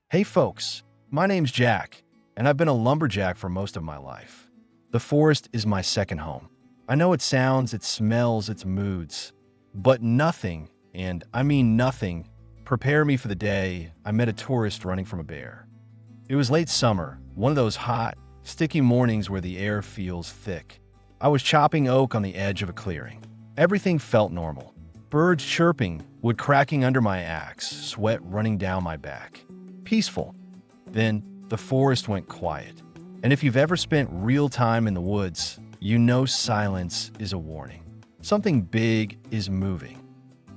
Hey folks, my name's Jack, and I've been a lumberjack for most of my life. The forest is my second home. I know it sounds, it smells, its moods, but nothing, and I mean nothing, prepare me for the day I met a tourist running from a bear. It was late summer, one of those hot, sticky mornings where the air feels thick. I was chopping oak on the edge of a clearing. Everything felt normal. Birds chirping, wood cracking under my axe, sweat running down my back. Peaceful. Then the forest went quiet. And if you've ever spent real time in the woods, you know silence is a warning. Something big is moving.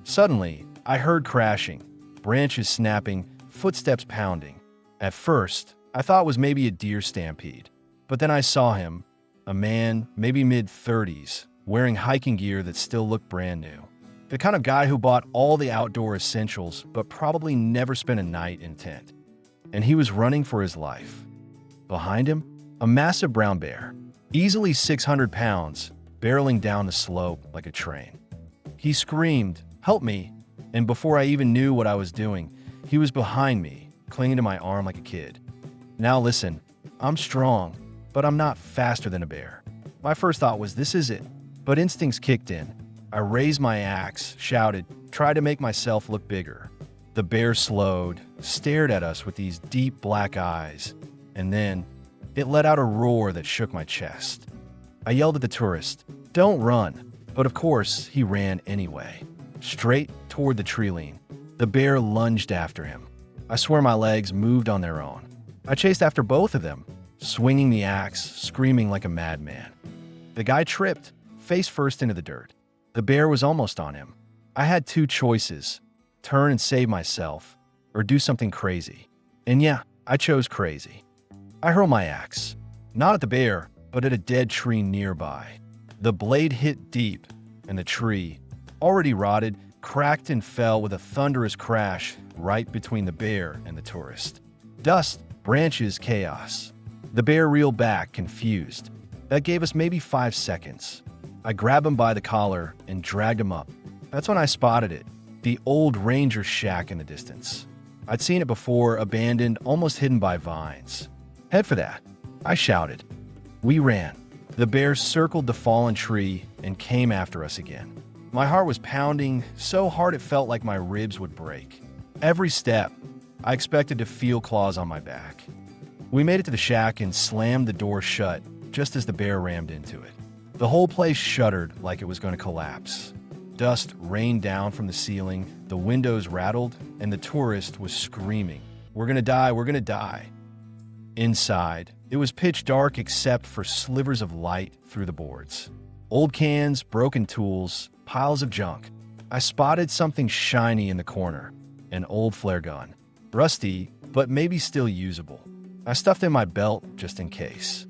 Suddenly, I heard crashing, branches snapping, footsteps pounding. At first, I thought it was maybe a deer stampede. But then I saw him, a man, maybe mid-30s, wearing hiking gear that still looked brand new. The kind of guy who bought all the outdoor essentials but probably never spent a night in a tent. And he was running for his life. Behind him, a massive brown bear, easily 600 pounds, barreling down the slope like a train. He screamed, "Help me!" And before I even knew what I was doing, he was behind me, clinging to my arm like a kid. Now listen, I'm strong, but I'm not faster than a bear. My first thought was, this is it. But instincts kicked in. I raised my axe, shouted, tried to make myself look bigger. The bear slowed, stared at us with these deep black eyes, and then it let out a roar that shook my chest. I yelled at the tourist, "Don't run!" But of course, he ran anyway, straight toward the tree line. The bear lunged after him. I swear my legs moved on their own. I chased after both of them, swinging the axe, screaming like a madman. The guy tripped, face first into the dirt. The bear was almost on him. I had two choices: turn and save myself, or do something crazy. And yeah, I chose crazy. I hurled my axe, not at the bear, but at a dead tree nearby. The blade hit deep, and the tree, already rotted, cracked and fell with a thunderous crash right between the bear and the tourist. Dust, branches, chaos. The bear reeled back, confused. That gave us maybe 5 seconds. I grabbed him by the collar and dragged him up. That's when I spotted it. The old ranger shack in the distance. I'd seen it before, abandoned, almost hidden by vines. "Head for that," I shouted. We ran. The bear circled the fallen tree and came after us again. My heart was pounding so hard it felt like my ribs would break. Every step, I expected to feel claws on my back. We made it to the shack and slammed the door shut just as the bear rammed into it. The whole place shuddered like it was going to collapse. Dust rained down from the ceiling, the windows rattled, and the tourist was screaming, "We're gonna die, we're gonna die." Inside, it was pitch dark except for slivers of light through the boards. Old cans, broken tools, piles of junk. I spotted something shiny in the corner, an old flare gun. Rusty, but maybe still usable. I stuffed it in my belt just in case.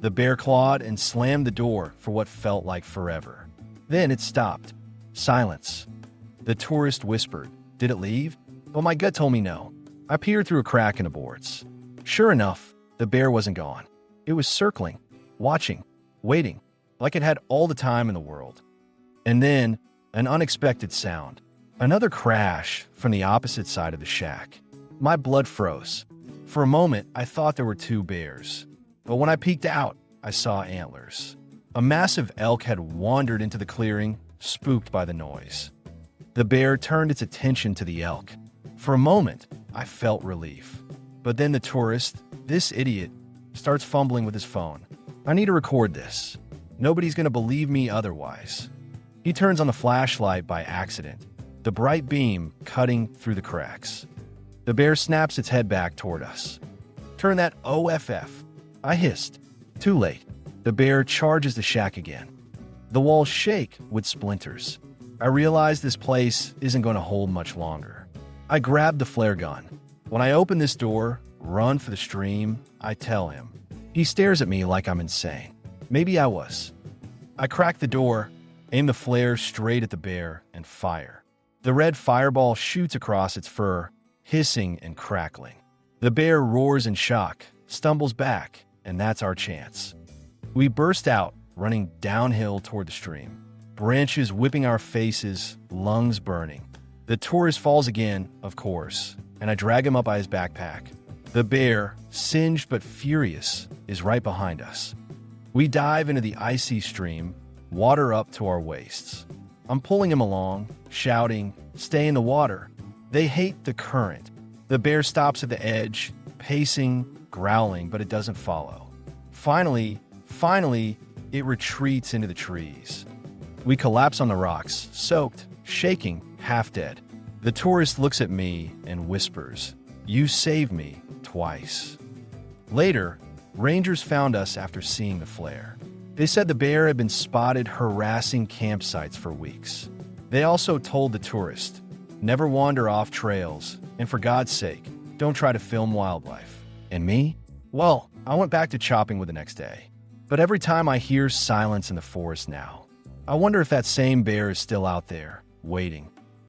The bear clawed and slammed the door for what felt like forever. Then it stopped. Silence. The tourist whispered, "Did it leave?" Well, my gut told me no. I peered through a crack in the boards. Sure enough, the bear wasn't gone. It was circling, watching, waiting, like it had all the time in the world. And then, an unexpected sound. Another crash from the opposite side of the shack. My blood froze. For a moment, I thought there were two bears. But when I peeked out, I saw antlers. A massive elk had wandered into the clearing, spooked by the noise. The bear turned its attention to the elk. For a moment, I felt relief. But then the tourist, this idiot, starts fumbling with his phone. "I need to record this. Nobody's going to believe me otherwise." He turns on the flashlight by accident, the bright beam cutting through the cracks. The bear snaps its head back toward us. "Turn that OFF. I hissed. Too late. The bear charges the shack again. The walls shake with splinters. I realize this place isn't going to hold much longer. I grab the flare gun. When I open this door, run for the stream, I tell him. He stares at me like I'm insane. Maybe I was. I crack the door, aim the flare straight at the bear, and fire. The red fireball shoots across its fur, hissing and crackling. The bear roars in shock, stumbles back, and that's our chance. We burst out, running downhill toward the stream. Branches whipping our faces, lungs burning. The tourist falls again, of course, and I drag him up by his backpack. The bear, singed but furious, is right behind us. We dive into the icy stream, water up to our waists. I'm pulling him along, shouting, "Stay in the water." They hate the current. The bear stops at the edge, pacing, growling, but it doesn't follow. Finally, it retreats into the trees. We collapse on the rocks, soaked, shaking, half dead. The tourist looks at me and whispers, "You saved me twice." Later, rangers found us after seeing the flare. They said the bear had been spotted harassing campsites for weeks. They also told the tourist, "Never wander off trails, and for God's sake, don't try to film wildlife." And me? Well, I went back to chopping wood the next day. But every time I hear silence in the forest now, I wonder if that same bear is still out there, waiting.